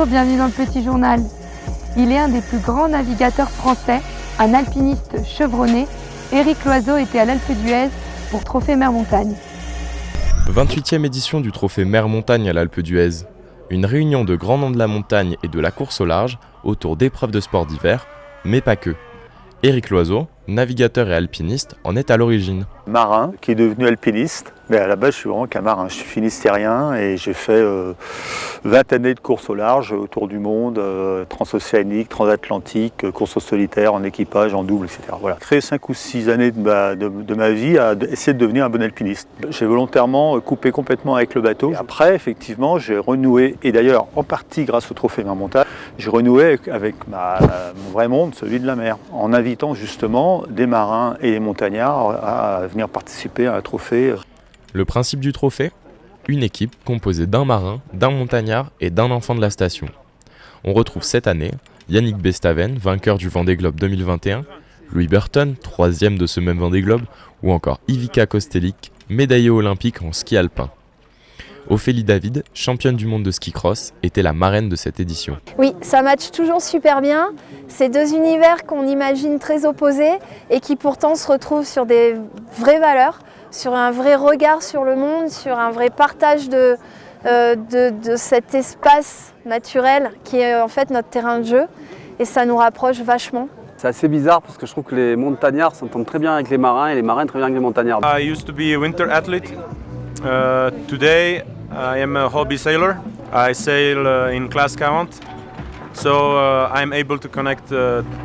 Bonjour, bienvenue dans le Petit Journal. Il est un des plus grands navigateurs français, un alpiniste chevronné. Éric Loiseau était à l'Alpe d'Huez pour Trophée Mer-Montagne. 28e édition du Trophée Mer-Montagne à l'Alpe d'Huez. Une réunion de grands noms de la montagne et de la course au large autour d'épreuves de sport d'hiver, mais pas que. Éric Loiseau, navigateur et alpiniste, en est à l'origine. Marin, qui est devenu alpiniste. Mais à la base, je suis vraiment qu'un marin. Je suis finistérien et j'ai fait 20 années de course au large, autour du monde, transocéanique, transatlantique, course au solitaire, en équipage, en double, etc. Voilà. J'ai créé 5 ou 6 années de ma vie à essayer de devenir un bon alpiniste. J'ai volontairement coupé complètement avec le bateau. Et après, effectivement, j'ai renoué, et d'ailleurs, en partie grâce au Trophée Mer-Montagne, j'ai renoué avec mon vrai monde, celui de la mer, en invitant justement des marins et des montagnards à venir participer à un trophée. Le principe du trophée ? Une équipe composée d'un marin, d'un montagnard et d'un enfant de la station. On retrouve cette année Yannick Bestaven, vainqueur du Vendée Globe 2021, Louis Burton, 3e de ce même Vendée Globe, ou encore Ivica Kostelic, médaillée olympique en ski alpin. Ophélie David, championne du monde de ski cross, était la marraine de cette édition. Oui, ça matche toujours super bien. C'est deux univers qu'on imagine très opposés et qui pourtant se retrouvent sur des vraies valeurs, sur un vrai regard sur le monde, sur un vrai partage de cet espace naturel qui est en fait notre terrain de jeu. Et ça nous rapproche vachement. C'est assez bizarre parce que je trouve que les montagnards s'entendent très bien avec les marins et les marins très bien avec les montagnards. I used to be a winter athlete. Today I am a hobby sailor. I sail in class 40. So I'm able to connect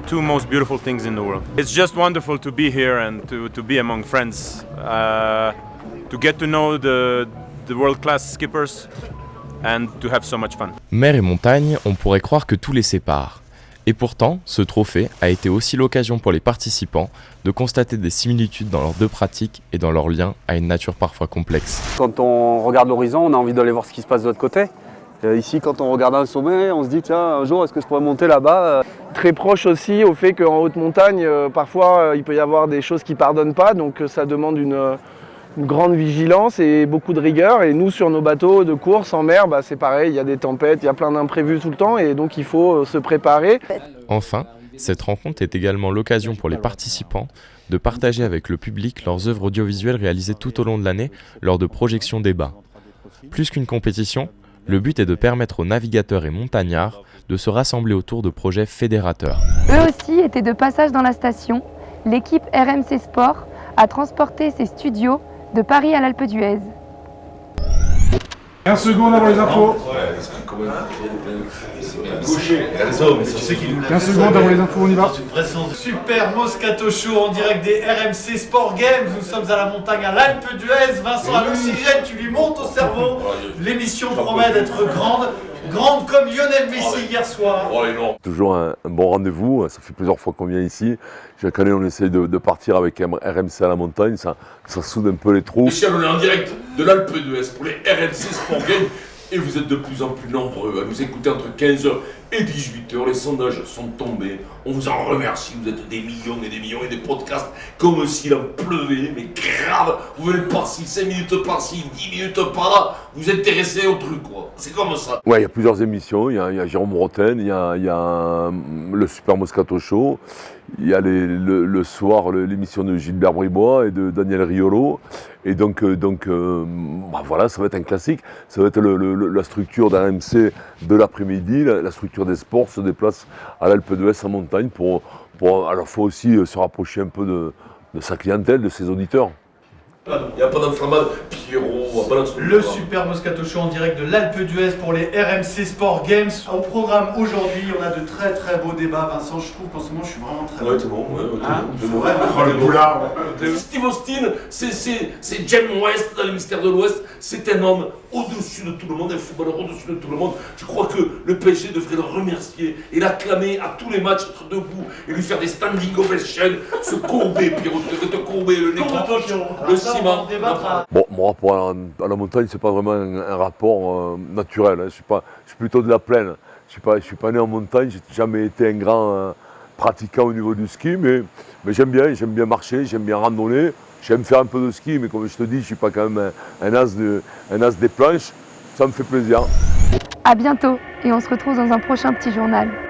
two most beautiful things in the world. It's just wonderful to be here and to be among friends, to get to know the world-class skippers and to have so much fun. Mer et montagne, on pourrait croire que tout les sépare. Et pourtant, ce trophée a été aussi l'occasion pour les participants de constater des similitudes dans leurs deux pratiques et dans leur lien à une nature parfois complexe. Quand on regarde l'horizon, on a envie d'aller voir ce qui se passe de l'autre côté. Ici, quand on regarde un sommet, on se dit tiens, un jour, est-ce que je pourrais monter là-bas ? Très proche aussi au fait qu'en haute montagne, parfois, il peut y avoir des choses qui ne pardonnent pas, donc ça demande une grande vigilance et beaucoup de rigueur. Et nous, sur nos bateaux de course en mer, c'est pareil, il y a des tempêtes, il y a plein d'imprévus tout le temps, et donc il faut se préparer. Enfin, cette rencontre est également l'occasion pour les participants de partager avec le public leurs œuvres audiovisuelles réalisées tout au long de l'année lors de projections débats. Plus qu'une compétition, le but est de permettre aux navigateurs et montagnards de se rassembler autour de projets fédérateurs. Eux aussi étaient de passage dans la station. L'équipe RMC Sport a transporté ses studios de Paris à l'Alpe d'Huez. 15 secondes avant les infos. 15 secondes avant les infos, on y va. Super Moscato Show en direct des RMC Sport Games. Nous sommes à la montagne à l'Alpe d'Huez. Vincent à l'oxygène, tu lui montes au cerveau. L'émission promet d'être grande comme Lionel Messi hier soir. Toujours un bon rendez-vous, ça fait plusieurs fois qu'on vient ici. Chaque année on essaye de partir avec RMC à la montagne, ça soude un peu les troupes. Michel, on est en direct de l'Alpe d'Huez pour les RMC Sport Games et vous êtes de plus en plus nombreux à nous écouter entre 15h et 18h. Les sondages sont tombés, on vous en remercie, vous êtes des millions et des podcasts comme s'il en pleuvait, mais grave, vous venez par-ci, 5 minutes par-ci, 10 minutes par-là, vous intéressez au truc quoi, c'est comme ça. Ouais, il y a plusieurs émissions, il y a Jérôme Rotten, il y a le Super Moscato Show, il y a le soir l'émission de Gilbert Bribois et de Daniel Riolo. Et donc voilà, ça va être un classique. Ça va être la structure d'RMC de l'après-midi. La structure des sports se déplace à l'Alpe d'Huez en montagne pour à la fois aussi se rapprocher un peu de sa clientèle, de ses auditeurs. Il n'y a pas d'enflammade, Pierrot, Le Super Moscato Show en direct de l'Alpe d'Huez pour les RMC Sport Games. Au programme aujourd'hui, on a de très très beaux débats. Vincent, je trouve qu'en ce moment, je suis vraiment très bon. Ouais, t'es bon, c'est vrai. Oh le boulard. Steve Austin, c'est James West dans les Mystères de l'Ouest. C'est un homme au-dessus de tout le monde, un footballeur au-dessus de tout le monde. Je crois que le PSG devrait le remercier et l'acclamer à tous les matchs, être debout et lui faire des standing ovations, se courber, Pierrot, tu devrais te courber, le nez le ciment. Bon, mon rapport à la montagne, c'est pas vraiment un rapport naturel. Hein. Je suis plutôt de la plaine. Je suis pas né en montagne, j'ai jamais été un grand pratiquant au niveau du ski, mais j'aime bien marcher, j'aime bien randonner, j'aime faire un peu de ski, mais comme je te dis, je suis pas quand même un as des planches, ça me fait plaisir. À bientôt. et on se retrouve dans un prochain petit journal.